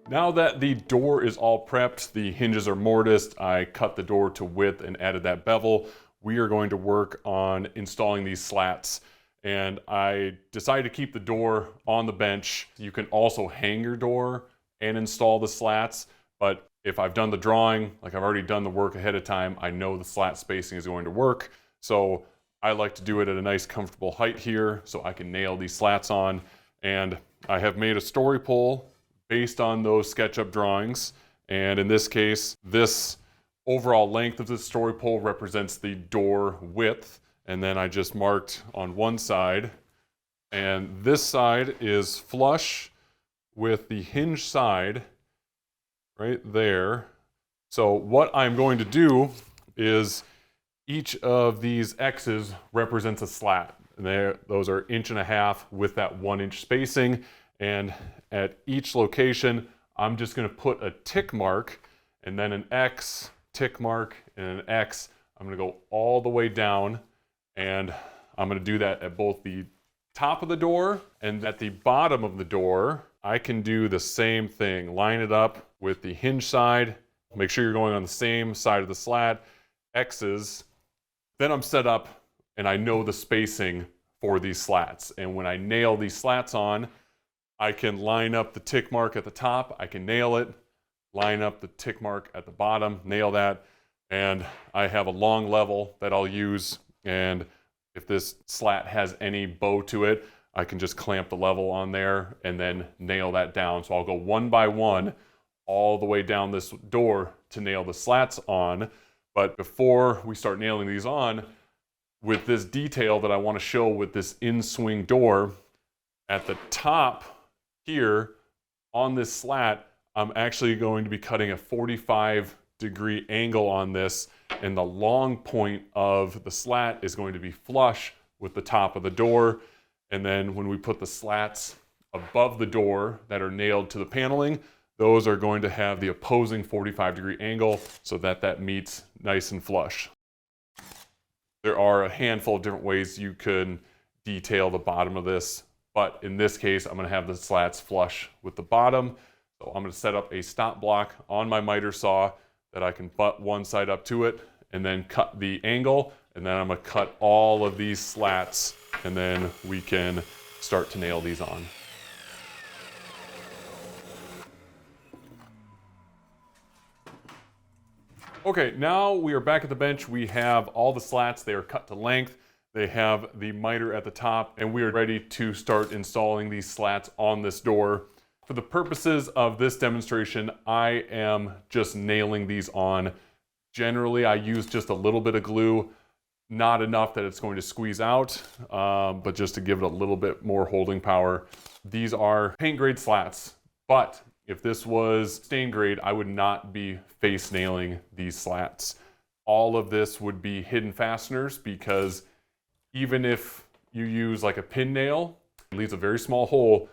Now that the door is all prepped, the hinges are mortised, I cut the door to width and added that bevel. We are going to work on installing these slats. And I decided to keep the door on the bench. You can also hang your door and install the slats, but if I've done the drawing, like I've already done the work ahead of time, I know the slat spacing is going to work. So I like to do it at a nice comfortable height here so I can nail these slats on. And I have made a story pole based on those SketchUp drawings. And in this case, this overall length of the story pole represents the door width. And then I just marked on one side. And this side is flush with the hinge side right there. So what I'm going to do is each of these X's represents a slat. And those are 1.5 inches with that 1 inch spacing. And at each location, I'm just going to put a tick mark and then an X, tick mark, and an X. I'm going to go all the way down, and I'm going to do that at both the top of the door and at the bottom of the door. I can do the same thing. Line it up with the hinge side. Make sure you're going on the same side of the slat. X's. Then I'm set up and I know the spacing for these slats. And when I nail these slats on, I can line up the tick mark at the top. I can nail it, line up the tick mark at the bottom, nail that. And I have a long level that I'll use. And if this slat has any bow to it, I can just clamp the level on there and then nail that down. So I'll go one by one all the way down this door to nail the slats on. But before we start nailing these on, with this detail that I want to show with this in-swing door, at the top here on this slat, I'm actually going to be cutting a 45-degree angle on this, and the long point of the slat is going to be flush with the top of the door. And then when we put the slats above the door that are nailed to the paneling, those are going to have the opposing 45-degree angle so that that meets nice and flush. There are a handful of different ways you can detail the bottom of this, but in this case, I'm going to have the slats flush with the bottom. So I'm going to set up a stop block on my miter saw that I can butt one side up to it and then cut the angle, and then I'm going to cut all of these slats, and then we can start to nail these on. Okay, now we are back at the bench. We have all the slats. They are cut to length. They have the miter at the top, and we are ready to start installing these slats on this door. For the purposes of this demonstration, I am just nailing these on. Generally, I use just a little bit of glue, not enough that it's going to squeeze out, but just to give it a little bit more holding power. These are paint grade slats, but if this was stain grade, I would not be face nailing these slats. All of this would be hidden fasteners, because even if you use like a pin nail, it leaves a very small hole,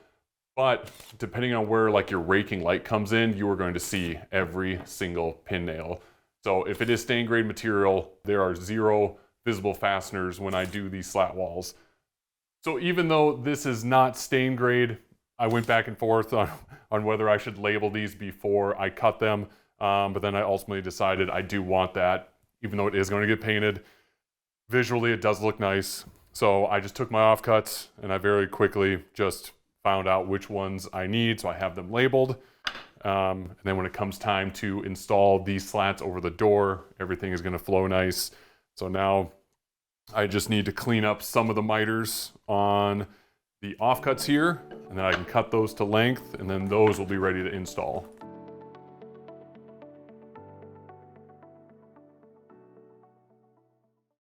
but depending on where like your raking light comes in, you are going to see every single pin nail. So if it is stain grade material, there are 0 visible fasteners when I do these slat walls. So even though this is not stain grade, I went back and forth on whether I should label these before I cut them, but then I ultimately decided I do want that, even though it is going to get painted. Visually, it does look nice. So I just took my offcuts and I very quickly just found out which ones I need, so I have them labeled. And then when it comes time to install these slats over the door, everything is going to flow nice. So now I just need to clean up some of the miters on the offcuts here, and then I can cut those to length, and then those will be ready to install.